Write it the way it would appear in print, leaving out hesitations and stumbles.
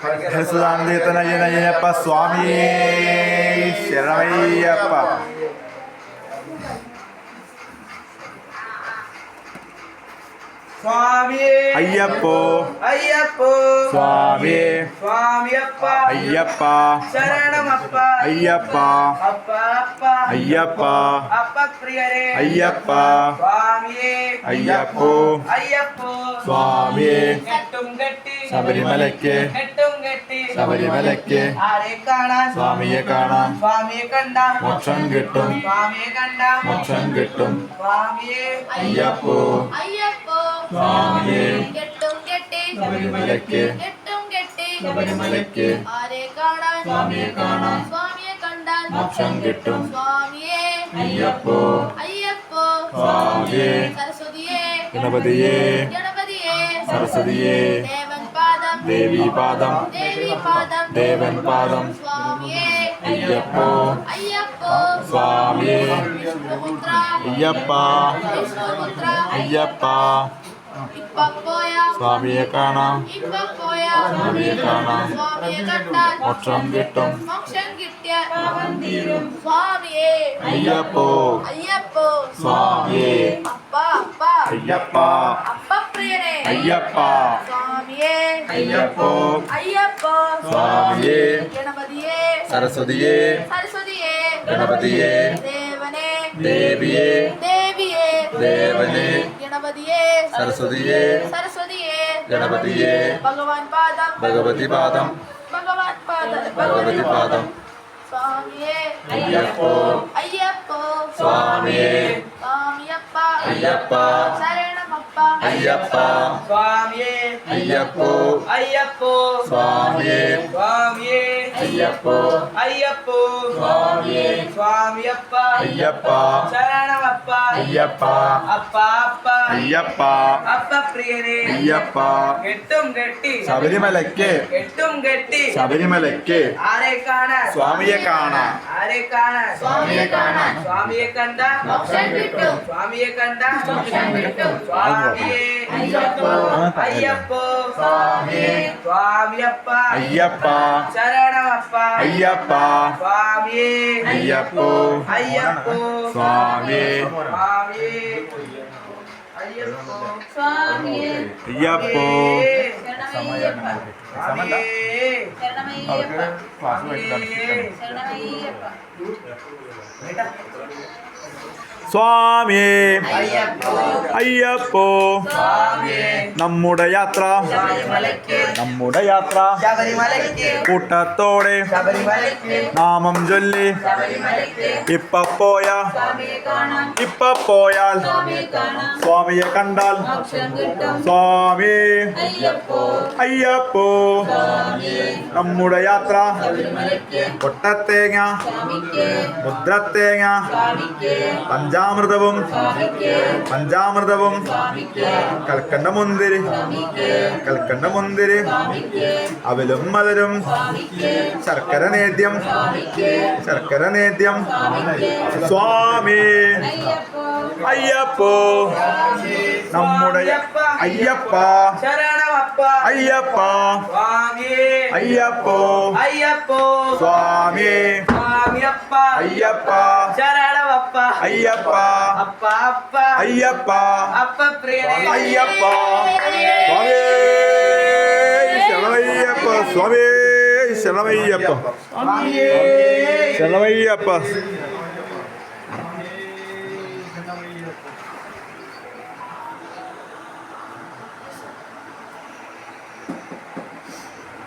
ഹരിസുതാനന്ദീർത്തനയ്യനയ്യപ്പ സ്വാമിയേ ശരണമയ്യപ്പ. സ്വാമിയേ അയ്യപ്പോ അയ്യപ്പോ സ്വാമിയേ സ്വാമിയപ്പ അയ്യപ്പ ശരണമപ്പ അയ്യപ്പ അപ്പ അപ്പ അയ്യപ്പ അപ്പ പ്രിയരേ അയ്യപ്പ സ്വാമിയേ അയ്യപ്പോ അയ്യപ്പോ സ്വാമിയേ കെട്ടും കെട്ടി ശബരിമലയ്ക്ക് കെട്ടും കെട്ടി ശബരിമലയ്ക്ക് ആരെ കാണാൻ സ്വാമിയെ കാണാം സ്വാമിയെ കണ്ട മോക്ഷം കിട്ടും സ്വാമിയെ കണ്ട മോക്ഷം കിട്ടും സ്വാമിയേ അയ്യപ്പോ അയ്യപ്പോ സ്വാമിയേ കെട്ടും കെട്ടി ശബരിമലയ്ക്ക് കെട്ടും കെട്ടി ശബരിമലയ്ക്ക് ആരെ കാണാൻ സ്വാമിയെ കാണാം സ്വാമിയെ കണ്ടാൽ മോക്ഷം കിട്ടും സ്വാമിയേ അയ്യപ്പോ അയ്യപ്പോ സ്വാമിയേ സരസ്വതിയേ ഗണപതിയേ ഗണപതിയേ സരസ്വതിയേ ദേവൻ പാദം ദേവി പാദം ദേവി പാദം ദേവൻ പാദം സ്വാമിയേ അയ്യപ്പോ അയ്യപ്പോ സ്വാമിയേ വിഷ്ണുപുത്ര അയ്യപ്പ വിഷ്ണുപുത്ര അയ്യപ്പ ഇപ്പപ്പോയ സ്വാമിയെ കാണാം ഇപ്പപ്പോയ സ്വാമിയെ കാണാം സ്വാമിയെ കണ്ടാൽ മോക്ഷം കിട്ടും മോക്ഷം കിട്ടിയ സ്വാമിയേ അയ്യപ്പോ അയ്യപ്പോ സ്വാമിയേ അപ്പ അപ്പ അയ്യപ്പ അപ്പ പ്രിയരേ അയ്യപ്പ സ്വാമിയേ അയ്യപ്പോ അയ്യപ്പോ സ്വാമിയേ ഗണപതിയേ സരസ്വതിയേ സരസ്വതിയേ ഗണപതിയേ ദേവനേ ദേവിയേ ദേവിയേ ദേവനേ ഗണപതിയേ സരസ്വതിയേ സരസ്വതിയേ ഗണപതിയേ ഭഗവാൻ പാദം ഭഗവതി പാദം ഭഗവാൻ പാദം ഭഗവതി പാദം സ്വാമിയേ അയ്യപ്പോ അയ്യപ്പോ സ്വാമിയേ സ്വാമിയപ്പ അയ്യപ്പ ശരണമപ്പ അയ്യപ്പ സ്വാമിയേ അയ്യപ്പോ അയ്യപ്പോ സ്വാമിയേ സ്വാമിയേ അയ്യപ്പോ അയ്യപ്പോ സ്വാമിയേ സ്വാമിയപ്പ അയ്യപ്പ ശരണമപ്പ അയ്യപ്പ അപ്പ അപ്പ അയ്യപ്പ അപ്പ പ്രിയരേ അയ്യപ്പ കെട്ടും കെട്ടി ശബരിമലയ്ക്ക് കെട്ടും കെട്ടി ശബരിമലയ്ക്ക് ആരെ കാണാൻ സ്വാമിയെ കാണാം ആരെ കാണാൻ സ്വാമിയെ കാണാൻ സ്വാമിയെ കണ്ട മോക്ഷം കിട്ടും സ്വാമിയെ കണ്ട മോക്ഷം കിട്ടും സ്വാമിയേ അയ്യപ്പോ അയ്യപ്പോ സ്വാമിയേ സ്വാമിയപ്പ അയ്യപ്പ ശരണമപ്പ അയ്യപ്പ സ്വാമിയേ അയ്യപ്പോ അയ്യപ്പോ സ്വാമിയേ സ്വാമിയേ അയ്യപ്പോ സ്വാമിയേ അയ്യപ്പോ ശരണമയ്യപ്പ സ്വാമിയേ ശരണമയ്യപ്പ സ്വാമിയേ ശരണമയ്യപ്പ സ്വാമിയേ അയ്യപ്പോ അയ്യപ്പോ സ്വാമിയേ നമ്മുടെ യാത്ര ശബരിമലയ്ക്ക് നമ്മുടെ യാത്ര ശബരിമലയ്ക്ക് കൂട്ടത്തോടെ ശബരിമലയ്ക്ക് നാമം ചൊല്ലി ശബരിമലയ്ക്ക് ഇപ്പ പോയ സ്വാമിയെ കാണാൻ ഇപ്പ പോയാൽ സ്വാമിയെ കാണാൻ സ്വാമിയെ കണ്ടാൽ മോക്ഷം കിട്ടും സ്വാമി അയ്യപ്പോ അയ്യപ്പോ സ്വാമിയേ നമ്മുടെ യാത്ര ശബരിമലയ്ക്ക് കൊട്ടത്തേങ്ങ സ്വാമിക്ക് മുദ്രത്തേങ്ങ സ്വാമിക്ക് പഞ്ചാമൃതവും സ്വാമിക്ക് പഞ്ചാമൃതവും സ്വാമിക്ക് കൽക്കണ്ട മുന്തിരി സ്വാമിക്ക് കൽക്കണ്ട മുന്തിരി സ്വാമിക്ക് അവലും മലരും സ്വാമിക്ക് ശർക്കര നേദ്യം സ്വാമിക്ക് ശർക്കര നേദ്യം സ്വാമിക്ക് സ്വാമി അയ്യപ്പോ അയ്യപ്പോ നമ്മുടെ അയ്യപ്പ ശരണമപ്പ അയ്യപ്പ സ്വാമിയേ അയ്യപ്പോ അയ്യപ്പോ സ്വാമി സ്വാമിയപ്പ അയ്യപ്പ ശരണമപ്പ അയ്യപ്പ അപ്പ അപ്പ അയ്യപ്പ അപ്പ പ്രിയരേ അയ്യപ്പ സ്വാമി ശരണമയ്യപ്പ സ്വാമി ശരണമയ്യപ്പ സ്വാമിയേ ശരണമയ്യപ്പ